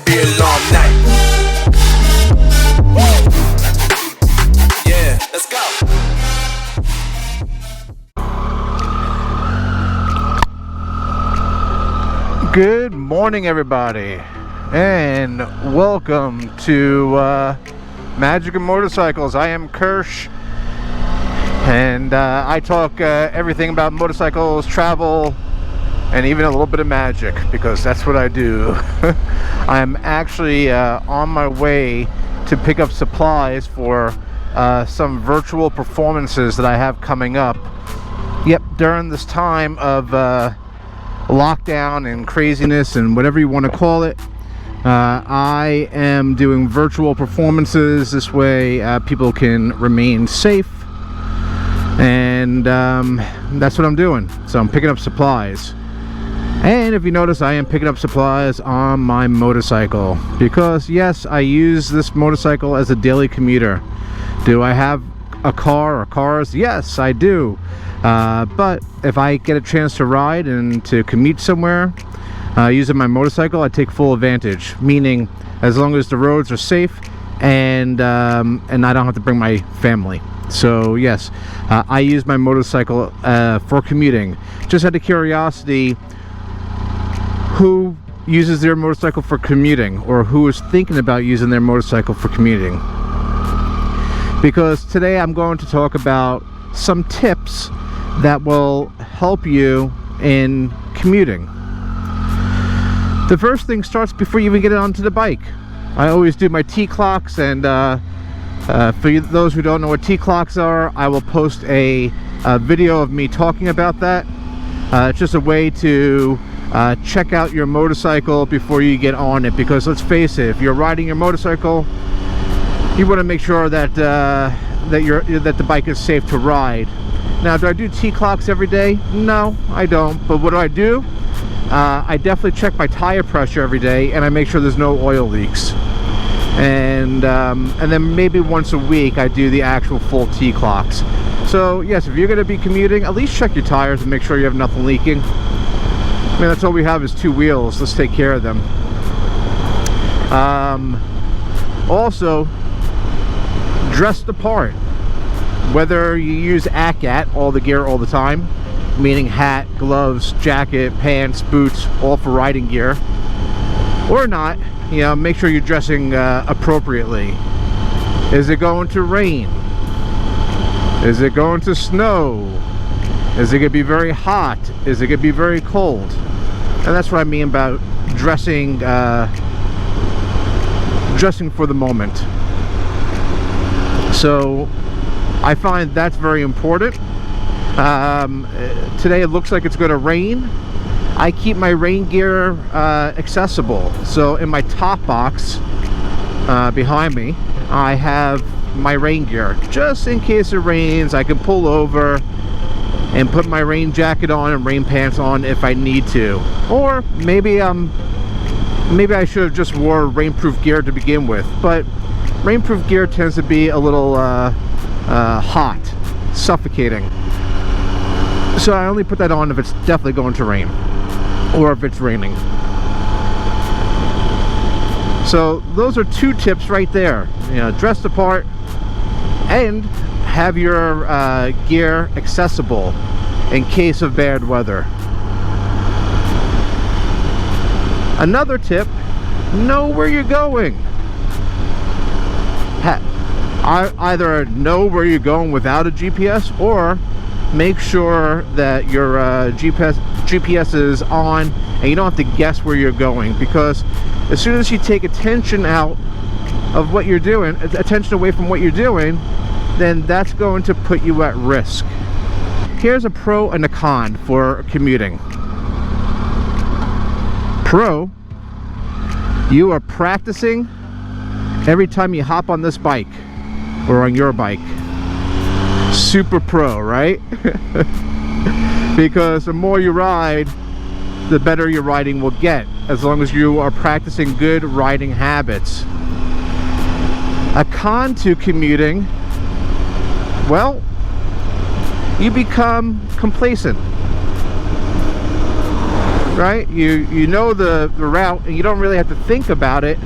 be a long night. Yeah, let's go. Good morning, everybody, and welcome to Magic and Motorcycles. I am Kirsch, and I talk everything about motorcycles, travel, and even a little bit of magic, because that's what I do. I'm actually on my way to pick up supplies for some virtual performances that I have coming up. Yep, during this time of lockdown and craziness and whatever you want to call it, I am doing virtual performances. This way people can remain safe, and that's what I'm doing. So I'm picking up supplies, and if you notice, I am picking up supplies on my motorcycle, because yes, I use this motorcycle as a daily commuter. Do I have a car or cars? Yes, I do. But if I get a chance to ride and to commute somewhere using my motorcycle, I take full advantage. Meaning, as long as the roads are safe and I don't have to bring my family. So yes, I use my motorcycle for commuting. Just out of curiosity, who uses their motorcycle for commuting, or who is thinking about using their motorcycle for commuting? Because today I'm going to talk about some tips that will help you in commuting. The first thing starts before you even get onto the bike. I always do my T-clocks, and for those who don't know what T-clocks are, I will post a video of me talking about that. It's just a way to check out your motorcycle before you get on it, because let's face it, if you're riding your motorcycle, you want to make sure that that the bike is safe to ride. Now, do I do T-clocks every day? No, I don't. But what do? I definitely check my tire pressure every day, and I make sure there's no oil leaks. And then maybe once a week I do the actual full T-clocks. So yes, if you're going to be commuting, at least check your tires and make sure you have nothing leaking. I mean, that's all we have is two wheels. Let's take care of them. Also, dress the part. Whether you use ACAT, all the gear all the time, meaning hat, gloves, jacket, pants, boots, all for riding gear, or not, you know, make sure you're dressing appropriately. Is it going to rain? Is it going to snow? Is it going to be very hot? Is it going to be very cold? And that's what I mean about dressing for the moment. So I find that's very important. Today it looks like it's going to rain. I keep my rain gear accessible. So in my top box behind me, I have my rain gear. Just in case it rains, I can pull over and put my rain jacket on and rain pants on if I need to. Or maybe I should have just wore rainproof gear to begin with. But rainproof gear tends to be a little hot, suffocating. So I only put that on if it's definitely going to rain, or if it's raining. So those are two tips right there. You know, dress the part and have your gear accessible in case of bad weather. Another tip: know where you're going. Either know where you're going without a GPS, or make sure that your GPS is on and you don't have to guess where you're going, because as soon as you take attention out of what you're doing, attention away from what you're doing, then that's going to put you at risk. Here's a pro and a con for commuting. Pro: you are practicing every time you hop on this bike or on your bike. Super pro, right? Because the more you ride, the better your riding will get, as long as you are practicing good riding habits. A con to commuting: well, you become complacent. right? You know the route, and you don't really have to think about it,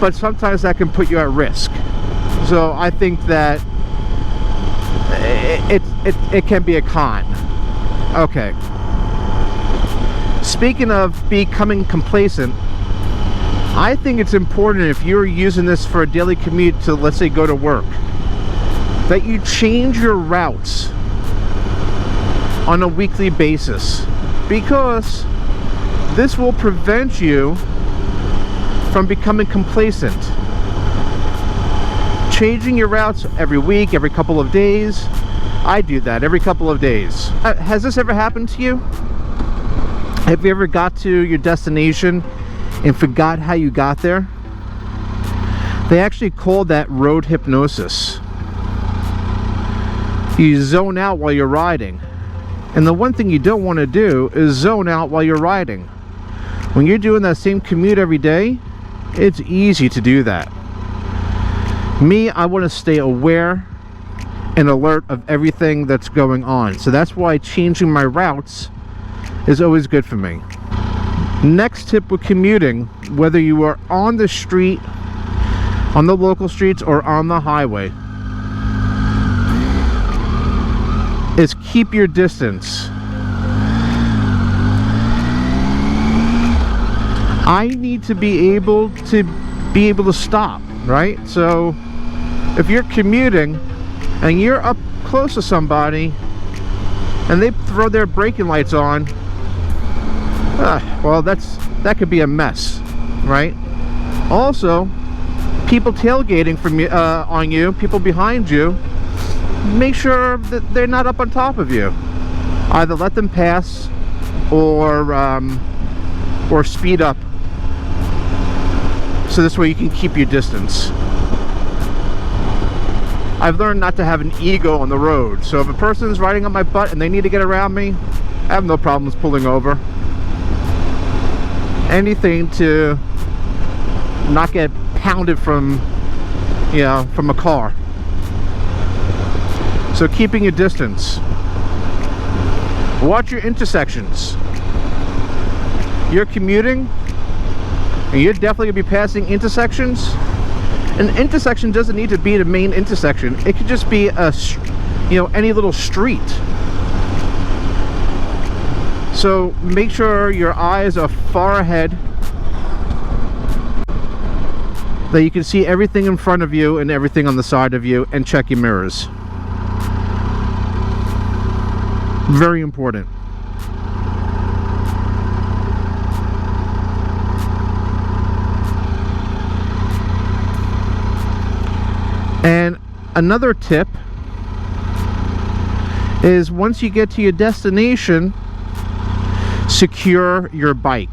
but sometimes that can put you at risk. So I think that it can be a con. Okay. Speaking of becoming complacent, I think it's important, if you're using this for a daily commute to, let's say, go to work, that you change your routes on a weekly basis, because this will prevent you from becoming complacent. Changing your routes every week, every couple of days. I do that every couple of days. Has this ever happened to you? Have you ever got to your destination and forgot how you got there? They actually call that road hypnosis. You zone out while you're riding. And the one thing you don't want to do is zone out while you're riding. When you're doing that same commute every day, it's easy to do that. Me, I want to stay aware and alert of everything that's going on. So that's why changing my routes is always good for me. Next tip with commuting, whether you are on the street, on the local streets, or on the highway, is keep your distance. I need to be able to stop, right? So if you're commuting and you're up close to somebody and they throw their braking lights on, well, that could be a mess, right? Also, people tailgating from you, on you, people behind you, make sure that they're not up on top of you. Either let them pass or speed up, so this way you can keep your distance. I've learned not to have an ego on the road, so if a person is riding on my butt and they need to get around me, I have no problems pulling over. Anything to not get pounded from a car. So keeping your distance. Watch your intersections. You're commuting, and you're definitely going to be passing intersections. An intersection doesn't need to be the main intersection. It could just be any little street. So make sure your eyes are far ahead, that you can see everything in front of you and everything on the side of you, and check your mirrors. Very important. And another tip is, once you get to your destination, secure your bike.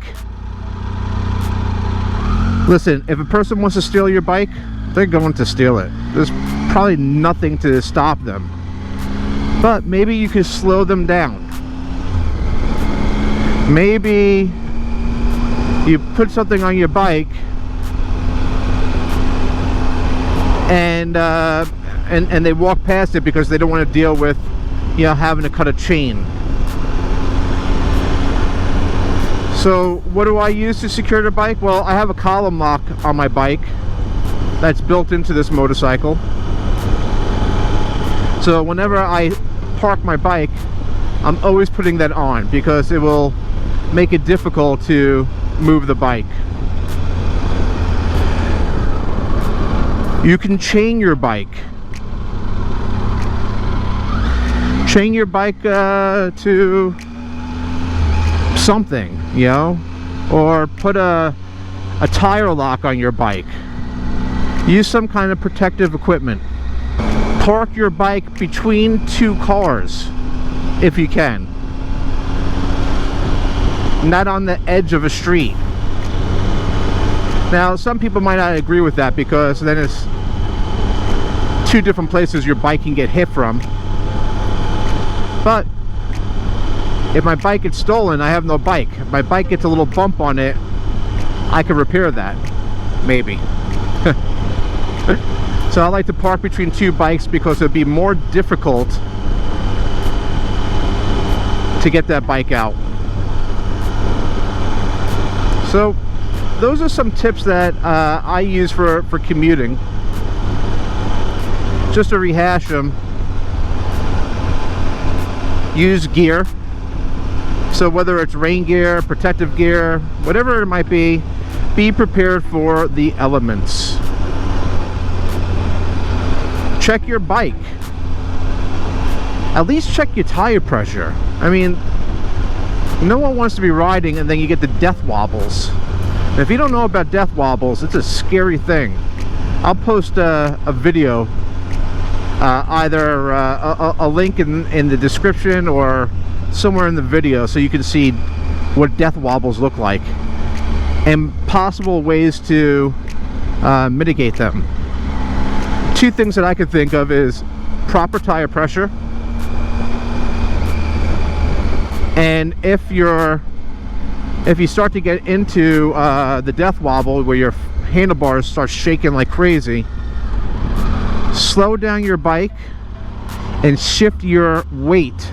Listen, if a person wants to steal your bike, they're going to steal it. There's probably nothing to stop them. But maybe you could slow them down. Maybe you put something on your bike and they walk past it because they don't want to deal with having to cut a chain. So what do I use to secure the bike? Well, I have a column lock on my bike that's built into this motorcycle. So whenever I park my bike, I'm always putting that on, because it will make it difficult to move the bike. You can chain your bike. Chain your bike to something, or put a tire lock on your bike. Use some kind of protective equipment. Park your bike between two cars if you can, not on the edge of a street. Now, some people might not agree with that, because then it's two different places your bike can get hit from. But if my bike gets stolen, I have no bike. If my bike gets a little bump on it, I can repair that, maybe. So I like to park between two bikes, because it'd be more difficult to get that bike out. So those are some tips that I use for commuting. Just to rehash them: use gear. So whether it's rain gear, protective gear, whatever it might be prepared for the elements. Check your bike. At least check your tire pressure. I mean, no one wants to be riding and then you get the death wobbles. And if you don't know about death wobbles, it's a scary thing. I'll post a video, either a link in the description or somewhere in the video, so you can see what death wobbles look like and possible ways to mitigate them. Two things that I could think of is proper tire pressure, and if you start to get into the death wobble where your handlebars start shaking like crazy, slow down your bike and shift your weight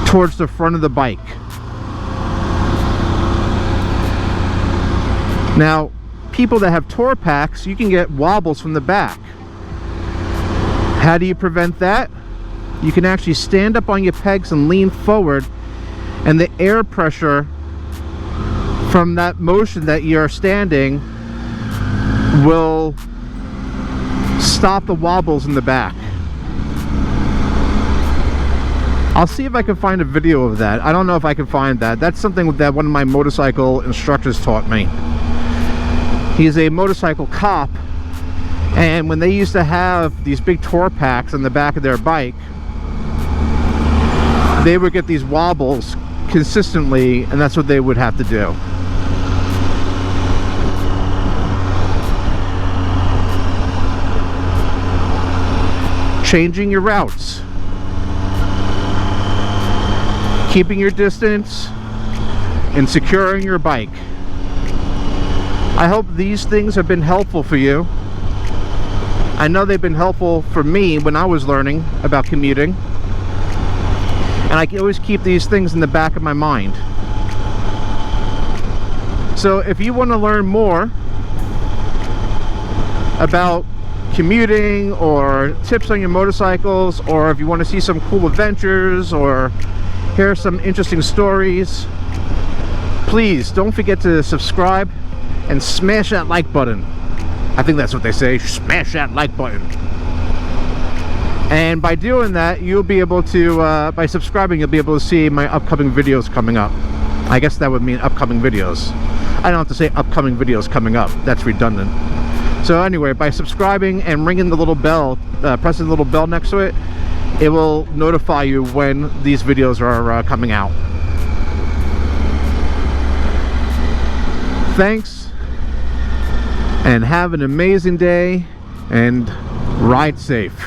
towards the front of the bike. Now, people that have tour packs, you can get wobbles from the back. How do you prevent that? You can actually stand up on your pegs and lean forward, and the air pressure from that motion that you're standing will stop the wobbles in the back. I'll see if I can find a video of that. I don't know if I can find that. That's something that one of my motorcycle instructors taught me. He's a motorcycle cop, and when they used to have these big tour packs on the back of their bike, they would get these wobbles consistently, and that's what they would have to do. Changing your routes, keeping your distance, and securing your bike. I hope these things have been helpful for you. I know they've been helpful for me when I was learning about commuting, and I can always keep these things in the back of my mind. So if you want to learn more about commuting or tips on your motorcycles, or if you want to see some cool adventures or hear some interesting stories, please don't forget to subscribe and smash that like button. I think that's what they say, smash that like button. And by doing that, you'll be able to, by subscribing, you'll be able to see my upcoming videos coming up. I guess that would mean upcoming videos. I don't have to say upcoming videos coming up. That's redundant. So anyway, by subscribing and ringing the little bell, pressing the little bell next to it, it will notify you when these videos are coming out. Thanks, and have an amazing day, and ride safe.